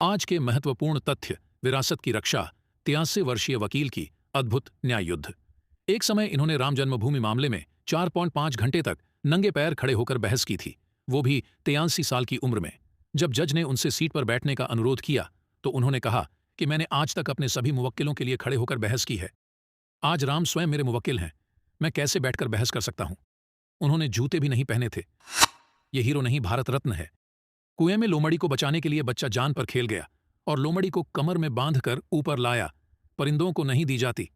आज के महत्वपूर्ण तथ्य: विरासत की रक्षा, 83 वर्षीय वकील की अद्भुत न्याय युद्ध। एक समय इन्होंने राम जन्मभूमि मामले में 4.5 घंटे तक नंगे पैर खड़े होकर बहस की थी, वो भी 83 साल की उम्र में। जब जज ने उनसे सीट पर बैठने का अनुरोध किया तो उन्होंने कहा कि मैंने आज तक अपने सभी मुवक्किलों के लिए खड़े होकर बहस की है। आज राम स्वयं मेरे मुवक्किल हैं, मैं कैसे बैठकर बहस कर सकता हूं? उन्होंने जूते भी नहीं पहने थे। ये हीरो नहीं, भारत रत्न है। कुएं में लोमड़ी को बचाने के लिए बच्चा जान पर खेल गया और लोमड़ी को कमर में बांधकर ऊपर लाया। परिंदों को नहीं दी जाती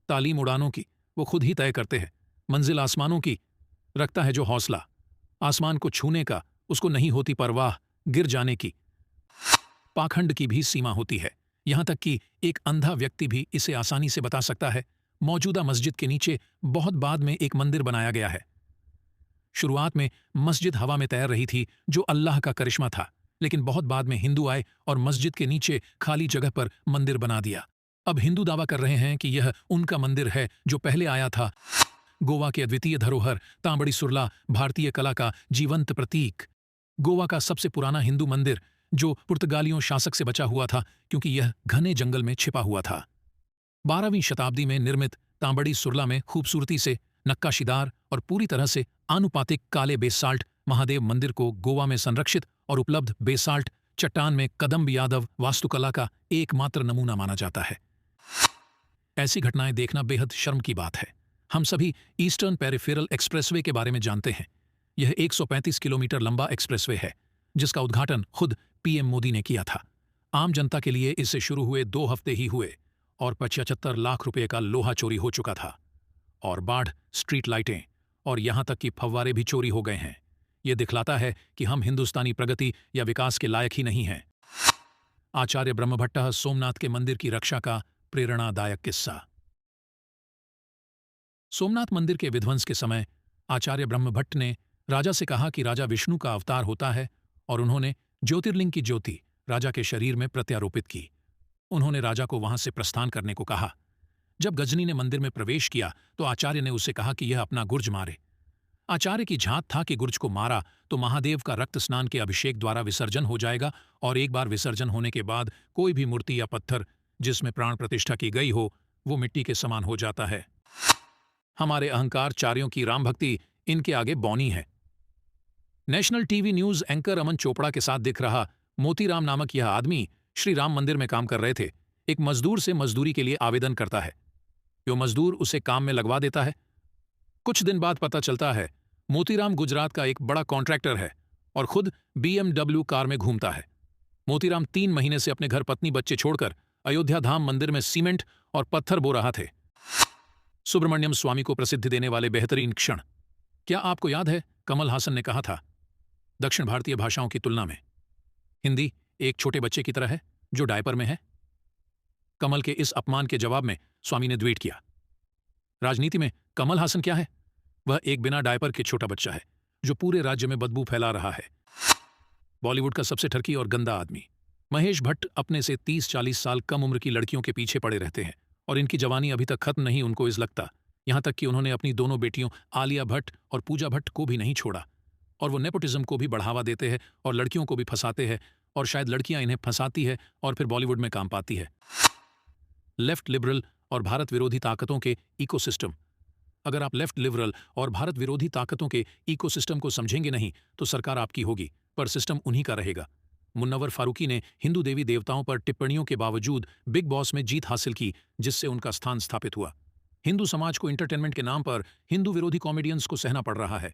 तालीम, उड़ानों की वो खुद ही तय करते हैं। मंजिल आसमानों की रखता है जो हौसला, आसमान को छूने का उसको नहीं होती परवाह, गिर जाने की। पाखंड की भी सीमा होती है, यहां तक कि एक अंधा व्यक्ति भी इसे आसानी से बता सकता है। मौजूदा मस्जिद के नीचे बहुत बाद में एक मंदिर बनाया गया है। शुरुआत में मस्जिद हवा में तैर रही थी, जो अल्लाह का करिश्मा था, लेकिन बहुत बाद में हिंदू आए और मस्जिद के नीचे खाली जगह पर मंदिर बना दिया। अब हिंदू दावा कर रहे हैं कि यह उनका मंदिर है जो पहले आया था। गोवा के अद्वितीय धरोहर तांबड़ी सुरला भारतीय कला का जीवंत प्रतीक। गोवा का सबसे पुराना हिंदू मंदिर जो पुर्तगालियों शासक से बचा हुआ था क्योंकि यह घने जंगल में छिपा हुआ था। 12वीं शताब्दी में निर्मित तांबड़ी सुरला में खूबसूरती से नक्काशीदार और पूरी तरह से आनुपातिक काले बेसाल्ट महादेव मंदिर को गोवा में संरक्षित और उपलब्ध बेसाल्ट चट्टान में कदम्ब यादव वास्तुकला का एकमात्र नमूना माना जाता है। ऐसी घटनाएं देखना बेहद शर्म की बात है। हम सभी ईस्टर्न पेरिफेरल एक्सप्रेसवे के बारे में जानते हैं। यह 135 किलोमीटर लंबा एक्सप्रेसवे है जिसका उद्घाटन खुद पीएम मोदी ने किया था। आम जनता के लिए इससे शुरू हुए 2 हफ्ते ही हुए और 75 लाख रुपए का लोहा चोरी हो चुका था, और बाढ़, स्ट्रीट लाइटें और यहां तक कि फव्वारे भी चोरी हो गए हैं। यह दिखलाता है कि हम हिंदुस्तानी प्रगति या विकास के लायक ही नहीं हैं। आचार्य ब्रह्मभट्ट सोमनाथ के मंदिर की रक्षा का प्रेरणादायक किस्सा। सोमनाथ मंदिर के विध्वंस के समय आचार्य ब्रह्मभट्ट ने राजा से कहा कि राजा विष्णु का अवतार होता है, और उन्होंने ज्योतिर्लिंग की ज्योति राजा के शरीर में प्रत्यारोपित की। उन्होंने राजा को वहां से प्रस्थान करने को कहा। जब गजनी ने मंदिर में प्रवेश किया तो आचार्य ने उसे कहा कि यह अपना गुर्ज मारे। आचार्य की झांत था कि गुर्ज को मारा तो महादेव का रक्त स्नान के अभिषेक द्वारा विसर्जन हो जाएगा, और एक बार विसर्जन होने के बाद कोई भी मूर्ति या पत्थर जिसमें प्राण प्रतिष्ठा की गई हो वो मिट्टी के समान हो जाता है। हमारे अहंकार चार्यों की राम भक्ति इनके आगे बौनी है। नेशनल टीवी न्यूज एंकर अमन चोपड़ा के साथ दिख रहा मोतीराम नामक यह आदमी श्री राम मंदिर में काम कर रहे थे। एक मजदूर से मजदूरी के लिए आवेदन करता है। यो मजदूर उसे काम में लगवा देता है। कुछ दिन बाद पता चलता है मोतीराम गुजरात का एक बड़ा कॉन्ट्रैक्टर है और खुद BMW कार में घूमता है। मोतीराम 3 महीने से अपने घर पत्नी बच्चे छोड़कर अयोध्या धाम मंदिर में सीमेंट और पत्थर बो रहा थे। सुब्रमण्यम स्वामी को प्रसिद्धि देने वाले बेहतरीन क्षण। क्या आपको याद है, कमल हासन ने कहा था, दक्षिण भारतीय भाषाओं की तुलना में हिंदी एक छोटे बच्चे की तरह है जो डायपर में है। कमल के इस अपमान के जवाब में स्वामी ने ट्वीट किया, राजनीति में कमल हासन क्या है? वह एक बिना डायपर के छोटा बच्चा है जो पूरे राज्य में बदबू फैला रहा है। बॉलीवुड का सबसे ठरकी और गंदा आदमी महेश भट्ट अपने से 30-40 साल कम उम्र की लड़कियों के पीछे पड़े रहते हैं और इनकी जवानी अभी तक खत्म नहीं उनको इस लगता। यहां तक कि उन्होंने अपनी दोनों बेटियों आलिया भट्ट और पूजा भट्ट को भी नहीं छोड़ा, और वो नेपोटिज्म को भी बढ़ावा देते हैं और लड़कियों को भी फंसाते हैं, और शायद लड़कियां इन्हें फंसाती है और फिर बॉलीवुड में काम पाती है। लेफ्ट लिबरल और भारत विरोधी ताकतों के इकोसिस्टम। अगर आप लेफ्ट लिबरल और भारत विरोधी ताकतों के इकोसिस्टम को समझेंगे नहीं तो सरकार आपकी होगी, पर सिस्टम उन्हीं का रहेगा। मुन्नवर फारूकी ने हिंदू देवी देवताओं पर टिप्पणियों के बावजूद बिग बॉस में जीत हासिल की, जिससे उनका स्थान स्थापित हुआ। हिंदू समाज को एंटरटेनमेंट के नाम पर हिंदू विरोधी कॉमेडियंस को सहना पड़ रहा है।